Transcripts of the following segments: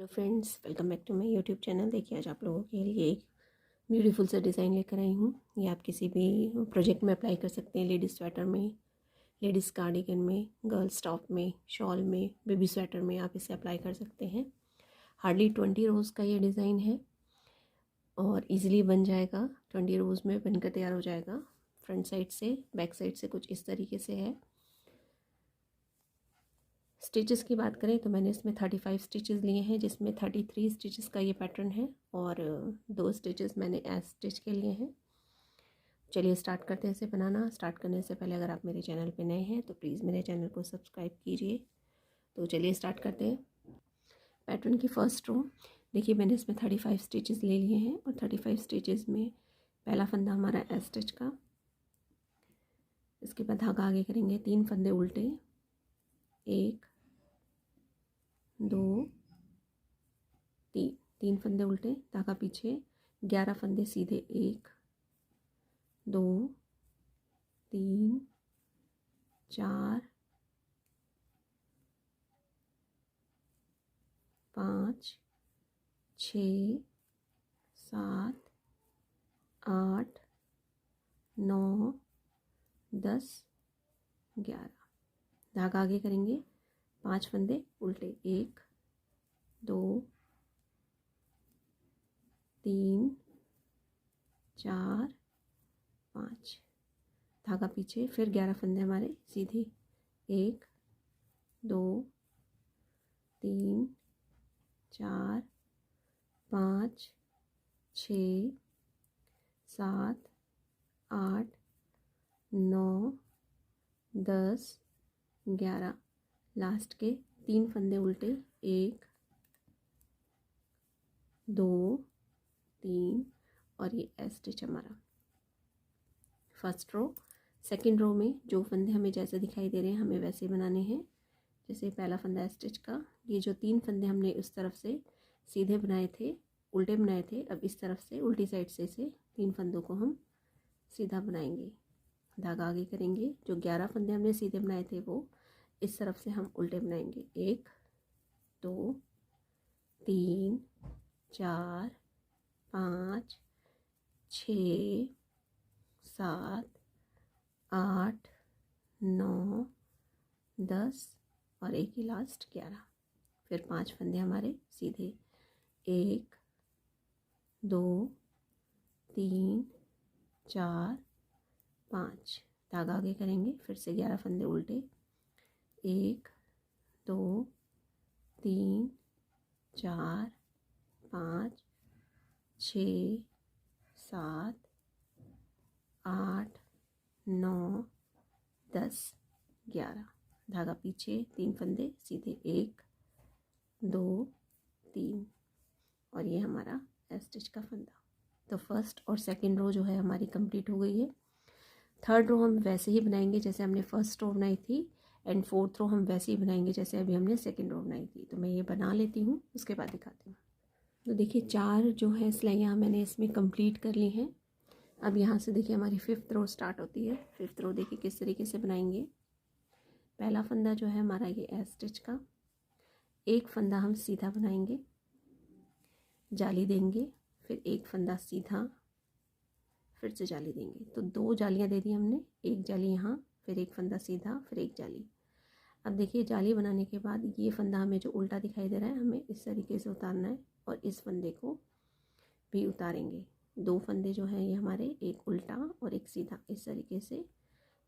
Hello friends, welcome back to my YouTube channel. देखिए आज आप लोगों के लिए एक ब्यूटीफुल सा डिज़ाइन लेकर आई हूँ। ये आप किसी भी प्रोजेक्ट में अप्लाई कर सकते हैं। लेडीज़ स्वेटर में, लेडीज़ कार्डिगन में, गर्ल्स टॉप में, शॉल में, बेबी स्वेटर में आप इसे अप्लाई कर सकते हैं। हार्डली 20 रोज़ का ये डिज़ाइन है और इजीली बन जाएगा। 20 रोज़ में बनकर तैयार हो जाएगा। फ्रंट साइड से, बैक साइड से कुछ इस तरीके से है। स्टिचेस की बात करें तो मैंने इसमें 35 स्टिचेस लिए हैं, जिसमें 33 स्टिचेस का ये पैटर्न है और 2 स्टिचेस मैंने एस स्टिच के लिए हैं। चलिए स्टार्ट करते हैं इसे बनाना। स्टार्ट करने से पहले अगर आप मेरे चैनल पे नए हैं तो प्लीज़ मेरे चैनल को सब्सक्राइब कीजिए। तो चलिए स्टार्ट करते हैं। पैटर्न की फ़र्स्ट रो देखिए, मैंने इसमें 35 स्टिचेस ले लिए हैं और 35 स्टिचेस में पहला फंदा हमारा एस स्टिच का। इसके बाद धागा आगे करेंगे, 3 फंदे उल्टे, 1 2 3 फंदे उल्टे, धागा पीछे, 11 फंदे सीधे, 1 2 3 4 5 6 7 8 9 10 11। धागा आगे करेंगे, 5 फंदे उल्टे, 1 2 3 4 5, धागा पीछे, फिर 11 फंदे हमारे सीधे, 1 2 3 4 5 6 7 8 9 10 11। लास्ट के 3 फंदे उल्टे, 1 2 3 और ये एस स्टिच हमारा फर्स्ट रो। सेकंड रो में जो फंदे हमें जैसे दिखाई दे रहे हैं हमें वैसे बनाने हैं। जैसे पहला फंदा एस स्टिच का, ये जो 3 फंदे हमने उस तरफ से सीधे बनाए थे, उल्टे बनाए थे, अब इस तरफ से उल्टी साइड से 3 फंदों को हम सीधा बनाएंगे। धागा आगे करेंगे, जो 11 फंदे हमने सीधे बनाए थे वो इस तरफ से हम उल्टे बनाएंगे। 1 2 3 4 5 6 7 8 9 10 और एक ही लास्ट 11। फिर 5 फंदे हमारे सीधे, 1 2 3 4 5, धागा आगे करेंगे, फिर से 11 फंदे उल्टे, 1 2 3 4 5 6 7 8 9 10 11। धागा पीछे, 3 फंदे सीधे, 1 2 3 और ये हमारा एस स्टिच का फंदा। तो फर्स्ट और सेकंड रो जो है हमारी कंप्लीट हो गई है। थर्ड रो हम वैसे ही बनाएंगे जैसे हमने फर्स्ट रो बनाई थी एंड फोर्थ रो हम वैसे ही बनाएंगे जैसे अभी हमने सेकंड रो बनाई थी। तो मैं ये बना लेती हूँ, उसके बाद दिखाती हूँ। तो देखिए 4 जो है सिलाइयाँ मैंने इसमें कंप्लीट कर ली हैं। अब यहाँ से देखिए हमारी 5th रो स्टार्ट होती है। 5th रो देखिए किस तरीके से बनाएंगे। पहला फंदा जो है हमारा ये एस स्टिच का, एक फंदा हम सीधा बनाएंगे, जाली देंगे, फिर एक फंदा सीधा, फिर से जाली देंगे। तो 2 जालियाँ दे दी हमने, एक जाली यहाँ, फिर एक फंदा सीधा, फिर एक जाली। अब देखिए जाली बनाने के बाद ये फंदा हमें जो उल्टा दिखाई दे रहा है हमें इस तरीके से उतारना है और इस फंदे को भी उतारेंगे। 2 फंदे जो हैं ये हमारे, एक उल्टा और एक सीधा, इस तरीके से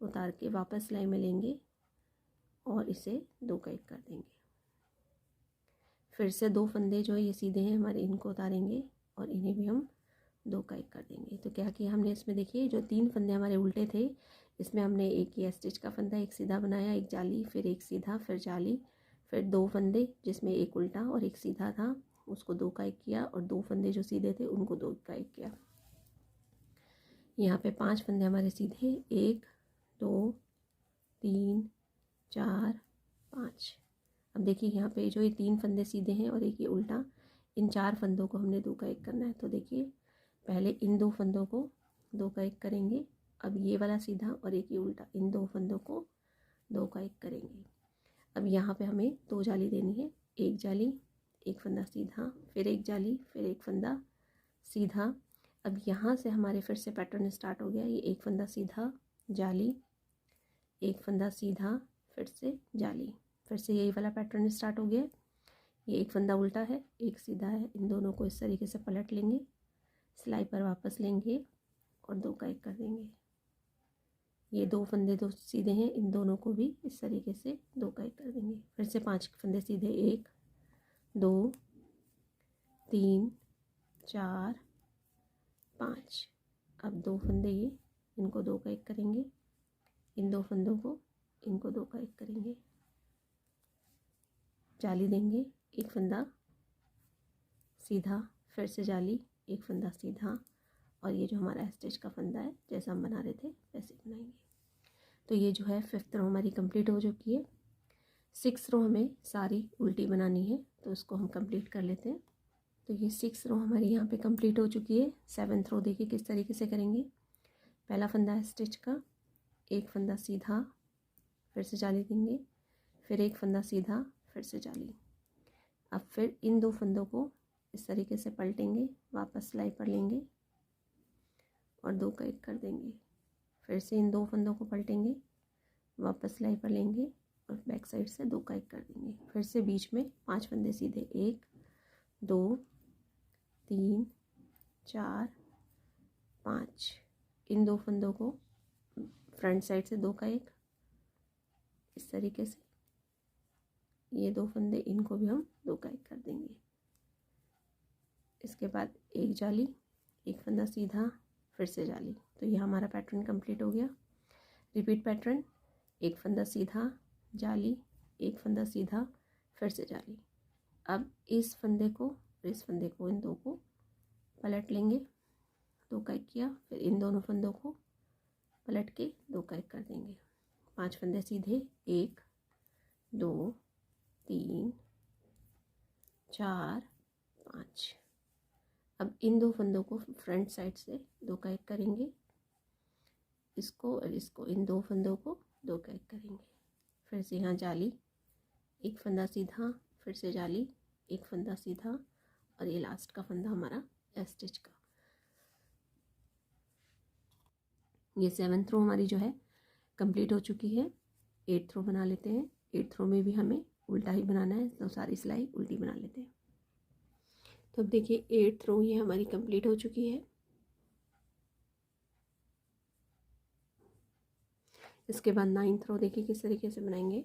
उतार के वापस सिलाई में लेंगे और इसे 2 का 1 कर देंगे। फिर से 2 फंदे जो है ये सीधे हैं हमारे, इनको उतारेंगे और इन्हें भी हम 2 का 1 कर देंगे। तो क्या किया हमने इसमें, देखिए जो 3 फंदे हमारे उल्टे थे इसमें हमने एक ये स्टिच का फंदा एक सीधा बनाया, एक जाली, फिर एक सीधा, फिर जाली, फिर 2 फंदे जिसमें एक उल्टा और एक सीधा था उसको 2 का 1 किया और 2 फंदे जो सीधे थे उनको 2 का 1 किया। यहाँ पे 5 फंदे हमारे सीधे, 1 2 3 4 5। अब देखिए यहाँ पे जो ये 3 फंदे सीधे हैं और एक ये उल्टा, इन 4 फंदों को हमने 2 का 1 करना है। तो देखिए पहले इन 2 फंदों को 2 का 1 करेंगे, अब ये वाला सीधा और एक ये उल्टा, इन 2 फंदों को 2 का 1 करेंगे। अब यहाँ पे हमें 2 जाली देनी है, एक जाली, एक फंदा सीधा, फिर एक जाली, फिर एक फंदा सीधा। अब यहाँ से हमारे फिर से पैटर्न स्टार्ट हो गया। ये एक फंदा सीधा, जाली, एक फंदा सीधा, फिर से जाली, फिर से यही वाला पैटर्न स्टार्ट हो गया। ये एक फंदा उल्टा है, एक सीधा है, इन दोनों को इस तरीके से पलट लेंगे, सिलाई पर वापस लेंगे और 2 का 1 कर देंगे। ये 2 फंदे 2 सीधे हैं, इन दोनों को भी इस तरीके से 2 का 1 कर देंगे। फिर से 5 फंदे सीधे, 1 2 3 4 5। अब 2 फंदे ये, इनको 2 का 1 करेंगे, इन 2 फंदों को, इनको 2 का 1 करेंगे, जाली देंगे, एक फंदा सीधा, फिर से जाली, एक फंदा सीधा, और ये जो हमारा स्टिच का फंदा है जैसा हम बना रहे थे वैसे बनाएंगे। तो ये जो है 5th रो हमारी कंप्लीट हो चुकी है। 6th रो हमें सारी उल्टी बनानी है, तो इसको हम कंप्लीट कर लेते हैं। तो ये 6th रो हमारी यहाँ पे कंप्लीट हो चुकी है। 7th रो देखिए किस तरीके से करेंगे। पहला फंदा है स्टिच का, एक फंदा सीधा, फिर से जाली देंगे, फिर एक फंदा सीधा, फिर से जाली। अब फिर इन 2 फंदों को इस तरीके से पलटेंगे, वापस सिलाई पर लेंगे और 2 का 1 कर देंगे। फिर से इन 2 फंदों को पलटेंगे, वापस सिलाई पर लेंगे और बैक साइड से 2 का 1 कर देंगे। फिर से बीच में 5 फंदे सीधे, 1 2 3 4 5। इन 2 फंदों को फ्रंट साइड से 2 का 1, इस तरीके से ये 2 फंदे, इनको भी हम 2 का 1 कर देंगे। इसके बाद एक जाली, एक फंदा सीधा, फिर से जाली। तो ये हमारा पैटर्न कंप्लीट हो गया। रिपीट पैटर्न, एक फंदा सीधा, जाली, एक फंदा सीधा, फिर से जाली। अब इस फंदे को, इस फंदे को, इन 2 को पलट लेंगे, 2 का 1 किया, फिर इन दोनों फंदों को पलट के 2 का 1 कर देंगे। 5 फंदे सीधे, 1 2 3 4 5। अब इन 2 फंदों को फ्रंट साइड से 2 का 1 करेंगे, इसको और इसको, इन 2 फंदों को 2 का 1 करेंगे। फिर से यहाँ जाली, एक फंदा सीधा, फिर से जाली, एक फंदा सीधा, और ये लास्ट का फंदा हमारा स्टिच का। ये 7th रो हमारी जो है कंप्लीट हो चुकी है। 8th रो बना लेते हैं। 8th रो में भी हमें उल्टा ही बनाना है, तो सारी सिलाई उल्टी बना लेते हैं। तो अब देखिए 8th रो ये हमारी कंप्लीट हो चुकी है। इसके बाद 9th रो देखिए किस तरीके से बनाएंगे।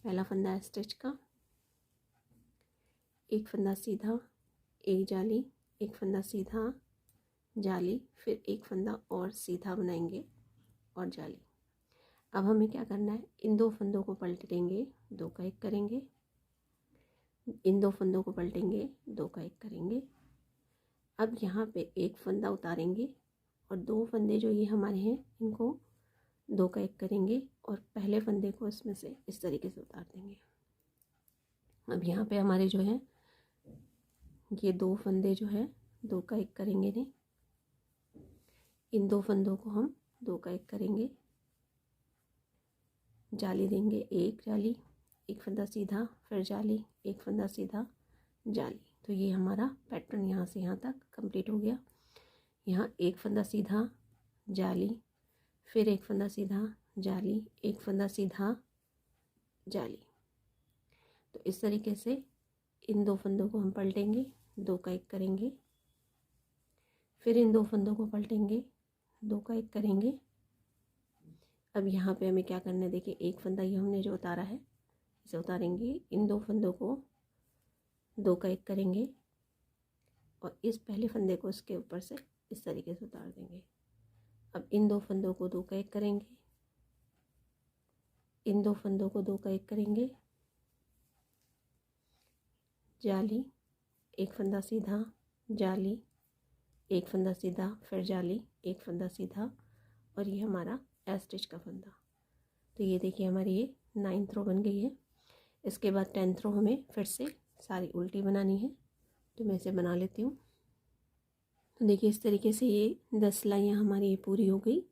पहला फंदा है स्टिच का, एक फंदा सीधा, एक जाली, एक फंदा सीधा, जाली, फिर एक फंदा और सीधा बनाएंगे और जाली। अब हमें क्या करना है, इन 2 फंदों को पलटेंगे, 2 का 1 करेंगे, इन 2 फंदों को पलटेंगे, 2 का 1 करेंगे। अब यहाँ पे एक फंदा उतारेंगे और 2 फंदे जो ये हमारे हैं इनको 2 का 1 करेंगे और पहले फंदे को इसमें से इस तरीके से उतार देंगे। अब यहाँ पे हमारे जो है ये 2 फंदे जो है 2 का 1 करेंगे नहीं, इन 2 फंदों को हम 2 का 1 करेंगे, जाली देंगे, एक जाली, एक फंदा सीधा, फिर जाली, एक फंदा सीधा, जाली। तो ये हमारा पैटर्न यहाँ से यहाँ तक कंप्लीट हो गया। यहाँ एक फंदा सीधा, जाली, फिर एक फंदा सीधा, जाली, एक फंदा सीधा, जाली। तो इस तरीके से इन 2 फंदों को हम पलटेंगे, 2 का 1 करेंगे, फिर इन 2 फंदों को पलटेंगे, 2 का 1 करेंगे। अब यहाँ पे हमें क्या करना है, देखिए एक फंदा ये हमने जो उतारा है इसे उतारेंगे, इन 2 फंदों को 2 का 1 करेंगे और इस पहले फंदे को इसके ऊपर से इस तरीके से उतार देंगे। अब इन 2 फंदों को 2 का 1 करेंगे, इन 2 फंदों को 2 का 1 करेंगे, जाली, एक फंदा सीधा, जाली, एक फंदा सीधा, फिर जाली, एक फंदा सीधा, और ये हमारा स्टिच का फंदा। तो ये देखिए हमारी ये 9th रो बन गई है। इसके बाद 10th रो हमें फिर से सारी उल्टी बनानी है, तो मैं इसे बना लेती हूँ। तो देखिए इस तरीके से ये 10 सिलाइयाँ हमारी ये पूरी हो गई।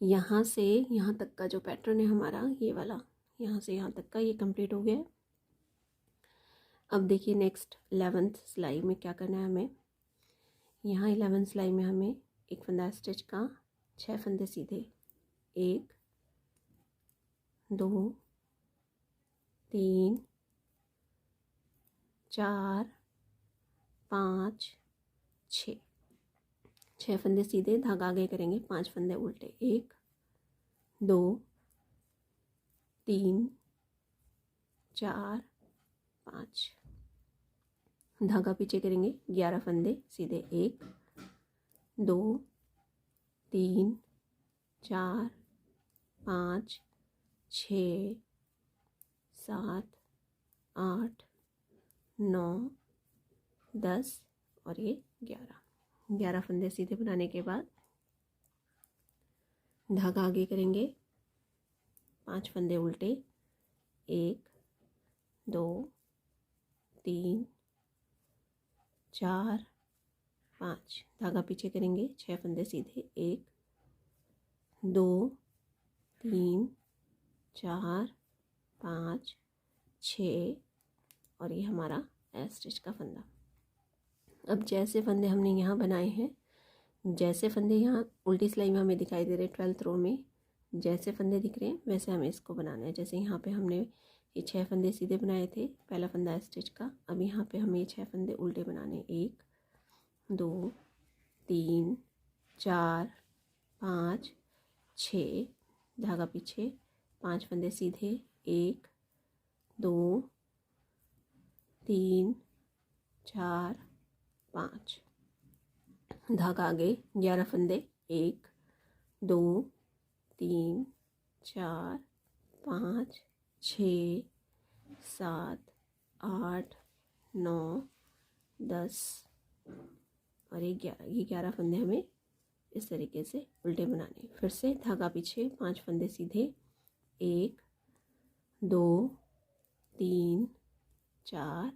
यहाँ से यहाँ तक का जो पैटर्न है हमारा ये वाला, यहाँ से यहाँ तक का ये कंप्लीट हो गया है। अब देखिए नेक्स्ट 11th सिलाई में क्या करना है हमें। यहाँ 11th सिलाई में हमें एक फंदा स्टिच का 6 फंदे सीधे, 1 2 3 4 5 6 फंदे सीधे, धागा आगे करेंगे, 5 फंदे उल्टे, 1 2 3 4 5, धागा पीछे करेंगे, 11 फंदे सीधे, 1 2 3 4 5 6 7 8 9 10 और ये 11 फंदे सीधे बनाने के बाद धागा आगे करेंगे, 5 फंदे उल्टे, 1 2 3 4 5, धागा पीछे करेंगे, 6 फंदे सीधे, 1 2 3 4 5 6 और ये हमारा स्टिच का फंदा। अब जैसे फंदे हमने यहाँ बनाए हैं, जैसे फंदे यहाँ उल्टी सिलाई में हमें दिखाई दे रहे हैं 12th रो में, जैसे फंदे दिख रहे हैं वैसे हमें इसको बनाना है। जैसे यहाँ पे हमने ये 6 फंदे सीधे बनाए थे, पहला फंदा स्टिच का। अब यहाँ पे हमें ये 6 फंदे उल्टे बनाने, 1 2 3 4 5 6, धागा पीछे, 5 फंदे सीधे, 1 2 3 4 5, धागा आगे, 11 फंदे, 1 2 3 4 5 6 7 8 9 10 और ये 11, ये 11 फंदे हमें इस तरीके से उल्टे बनाने। फिर से धागा पीछे, 5 फंदे सीधे, 1 2 3 4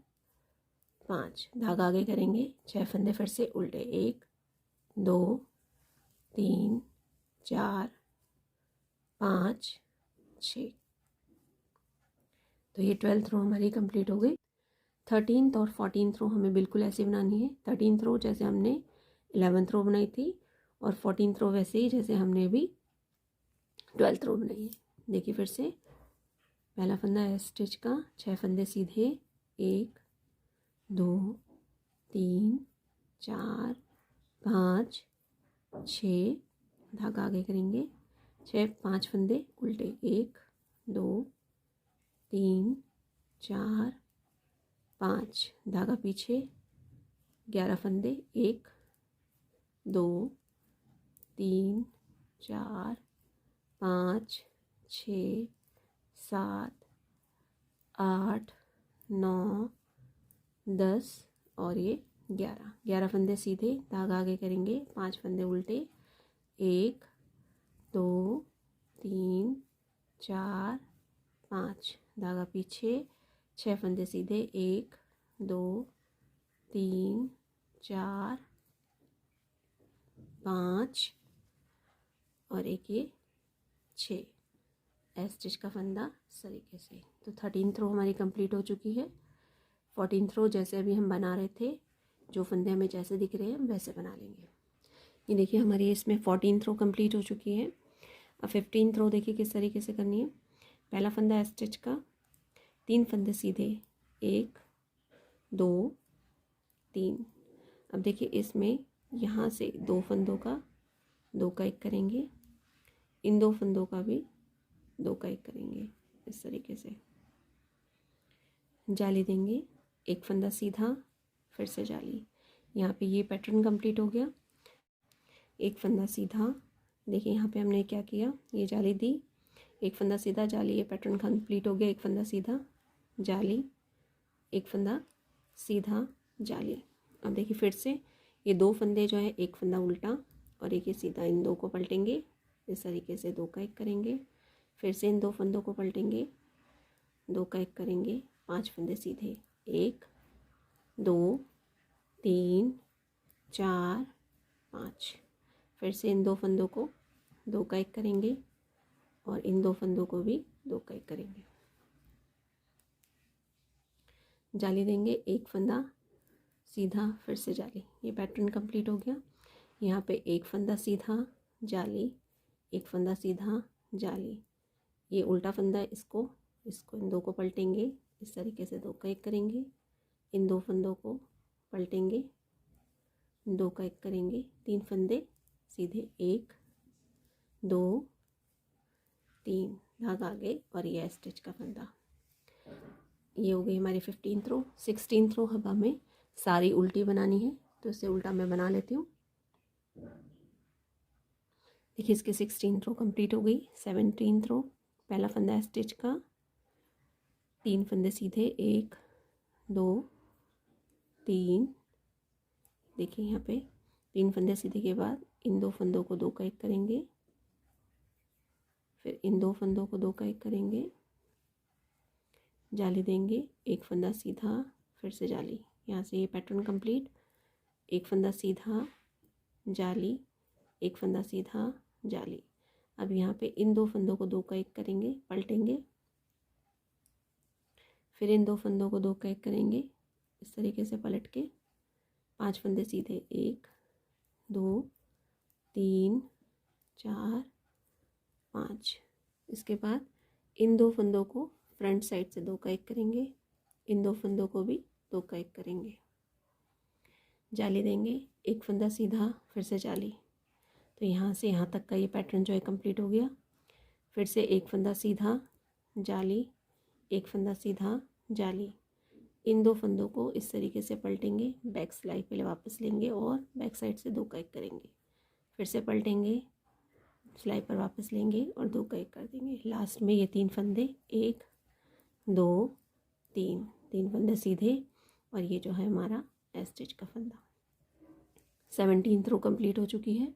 5, धागा आगे करेंगे, 6 फंदे फिर से उल्टे, 1 2 3 4 5 6। तो ये 12th रो हमारी कंप्लीट हो गई। 13th और 14th रो हमें बिल्कुल ऐसे बनानी है। 13th रो जैसे हमने 11th रो बनाई थी और 14th रो वैसे ही जैसे हमने अभी 12th रो बनाई है। देखिए फिर से पहला फंदा है स्टिच का, 6 फंदे सीधे, 1 2 3 4 5 6, धागा आगे करेंगे, 5 फंदे उल्टे, 1 2 3 4 5, धागा पीछे, 11 फंदे, 1 2 3 4 5 6 7 8 9 10 और ये 11 फंदे सीधे, धागा आगे करेंगे, 5 फंदे उल्टे, 1 2 3 4 5, धागा पीछे, 6 फंदे सीधे, 1 2 3 4 5 और एक ये 6, स्टिच का फंदा इस तरीके से। तो 13th रो हमारी कंप्लीट हो चुकी है। 14th रो जैसे अभी हम बना रहे थे, जो फंदे हमें जैसे दिख रहे हैं हम वैसे बना लेंगे। ये देखिए हमारी इसमें 14th रो कंप्लीट हो चुकी है। अब 15th रो देखिए किस तरीके से करनी है। पहला फंदा स्टिच का, 3 फंदे सीधे, 1 2 3। अब देखिए इसमें यहाँ से 2 फंदों का 2 का 1 करेंगे, इन 2 फंदों का भी 2 का 1 करेंगे, इस तरीके से जाली देंगे, 1 फंदा सीधा, फिर से जाली। यहाँ पे ये पैटर्न कंप्लीट हो गया। 1 फंदा सीधा, देखिए यहाँ पे हमने क्या किया, ये जाली दी, 1 फंदा सीधा जाली, ये पैटर्न कंप्लीट हो गया। 1 फंदा सीधा जाली, 1 फंदा सीधा जाली। अब देखिए फिर से ये 2 फंदे जो है, 1 फंदा उल्टा और एक ये सीधा, इन 2 को पलटेंगे, इस तरीके से 2 का 1 करेंगे, फिर से इन 2 फंदों को पलटेंगे, 2 का 1 करेंगे, 5 फंदे सीधे, 1 2 3 4 5, फिर से इन 2 फंदों को 2 का 1 करेंगे और इन 2 फंदों को भी 2 का 1 करेंगे। जाली देंगे, एक फंदा सीधा, फिर से जाली। ये पैटर्न कंप्लीट हो गया। यहाँ पे एक फंदा सीधा, जाली, एक फंदा सीधा, जाली। ये उल्टा फंदा है, इसको इन दो को पलटेंगे, इस तरीके से दो का एक करेंगे, इन दो फंदों को पलटेंगे, दो का एक करेंगे, तीन फंदे सीधे, एक, दो, तीन, धागा आगे, और ये स्टिच का फंदा। ये हो गई हमारी 15th रो। 16th रो अब हमें सारी उल्टी बनानी है, तो इसे उल्टा मैं बना लेती हूँ। देखिए इसकी 16th रो कंप्लीट हो गई। 17th रो, पहला फंदा स्टिच का, तीन फंदे सीधे, एक, दो, तीन। देखिए यहाँ पे तीन फंदे सीधे के बाद इन दो फंदों को दो का एक करेंगे, फिर इन दो फंदों को दो का एक करेंगे, जाली देंगे, एक फंदा सीधा, फिर से जाली। यहाँ से ये पैटर्न कंप्लीट। एक फंदा सीधा, जाली, एक फंदा सीधा, जाली। अब यहाँ पे इन दो फंदों को दो का एक करेंगे, पलटेंगे, फिर इन दो फंदों को दो का एक करेंगे, इस तरीके से पलट के पांच फंदे सीधे, एक, दो, तीन, चार, पाँच। इसके बाद इन दो फंदों को फ्रंट साइड से दो का एक करेंगे, इन दो फंदों को भी दो का एक करेंगे, जाली देंगे, एक फंदा सीधा, फिर से जाली। तो यहाँ से यहाँ तक का ये पैटर्न जो है कंप्लीट हो गया। फिर से एक फंदा सीधा, जाली, एक फंदा सीधा, जाली। इन दो फंदों को इस तरीके से पलटेंगे, बैक सिलाई पहले वापस लेंगे और बैक साइड से दो का एक करेंगे, फिर से पलटेंगे, सिलाई पर वापस लेंगे और दो का एक कर देंगे। लास्ट में ये तीन फंदे, एक, दो, तीन, तीन फंदे सीधे, और ये जो है हमारा स्टिच का फंदा। 17th रो कंप्लीट हो चुकी है।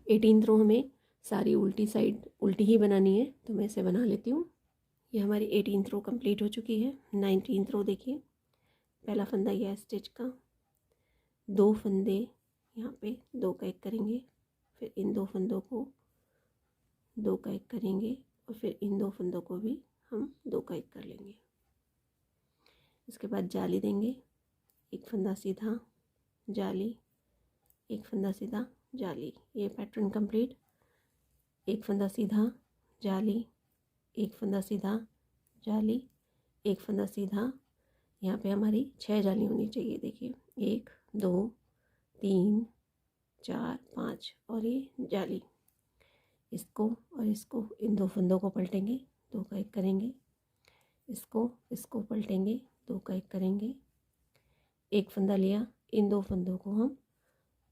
18th रो हमें सारी उल्टी साइड उल्टी ही बनानी है, तो मैं इसे बना लेती हूँ। ये हमारी 18th रो कंप्लीट हो चुकी है। 19th रो देखिए, पहला फंदा यह स्टिच का, दो फंदे यहाँ पे दो का एक करेंगे, फिर इन दो फंदों को दो का एक करेंगे, और फिर इन दो फंदों को भी हम दो का एक कर लेंगे। इसके बाद जाली देंगे, एक फंदा सीधा, जाली, एक फंदा सीधा, जाली। ये पैटर्न कंप्लीट। एक फंदा सीधा, जाली, एक फंदा सीधा, जाली, एक फंदा सीधा। यहाँ पे हमारी 6 जाली होनी चाहिए। देखिए 1, 2, 3, 4, 5 और ये जाली। इसको और इसको इन दो फंदों को पलटेंगे, दो का एक करेंगे, इसको पलटेंगे, दो का एक करेंगे, एक फंदा लिया, इन दो फंदों को हम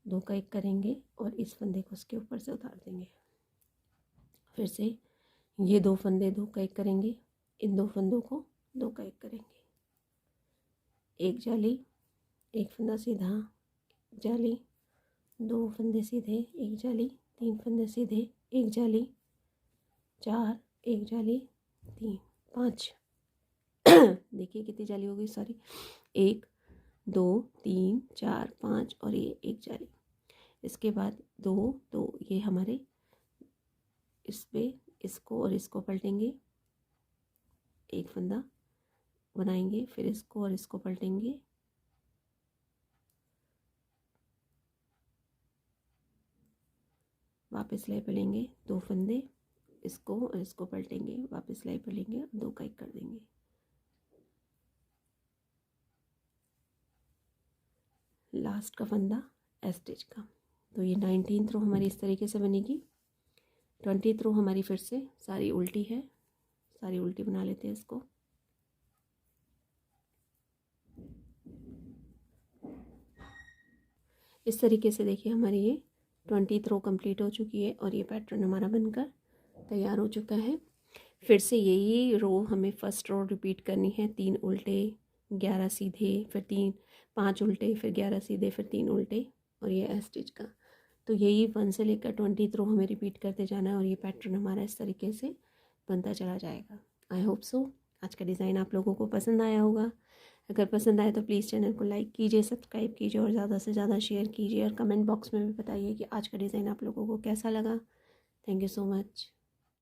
दो का एक करेंगे और इस फंदे को उसके ऊपर से उतार देंगे। फिर से ये दो फंदे दो का एक करेंगे, इन दो फंदों को दो का एक करेंगे, एक जाली, एक फंदा सीधा, जाली, दो फंदे सीधे, एक जाली, तीन फंदे सीधे, एक जाली, चार, एक जाली, तीन, 5 देखिए कितनी जाली हो गई, सॉरी, 1, 2, 3, 4, 5 और ये एक जाली। इसके बाद दो ये हमारे इस पे इसको और इसको पलटेंगे, एक फंदा बनाएंगे, फिर इसको और इसको पलटेंगे, वापस सिलाई पर लेंगे, दो फंदे, इसको और इसको पलटेंगे, वापस सिलाई पर लेंगे और दो का एक कर देंगे। लास्ट का फंदा स्टिच का। तो ये 19th रो हमारी इस तरीके से बनेगी। 20th रो हमारी फिर से सारी उल्टी है, सारी उल्टी बना लेते हैं इसको। इस तरीके से देखिए हमारी ये 20th रो कंप्लीट हो चुकी है और ये पैटर्न हमारा बनकर तैयार हो चुका है। फिर से यही रो हमें फर्स्ट रो रिपीट करनी है, 3 उल्टे, 11 सीधे, फिर 5 उल्टे, फिर 11 सीधे, फिर 3 उल्टे और ये स्टिच का। तो यही 1 से लेकर 20th रो हमें रिपीट करते जाना है और ये पैटर्न हमारा इस तरीके से बनता चला जाएगा। आई होप सो आज का डिज़ाइन आप लोगों को पसंद आया होगा। अगर पसंद आए तो प्लीज़ चैनल को लाइक कीजिए, सब्सक्राइब कीजिए और ज़्यादा से ज़्यादा शेयर कीजिए और कमेंट बॉक्स में भी बताइए कि आज का डिज़ाइन आप लोगों को कैसा लगा। Thank you so much.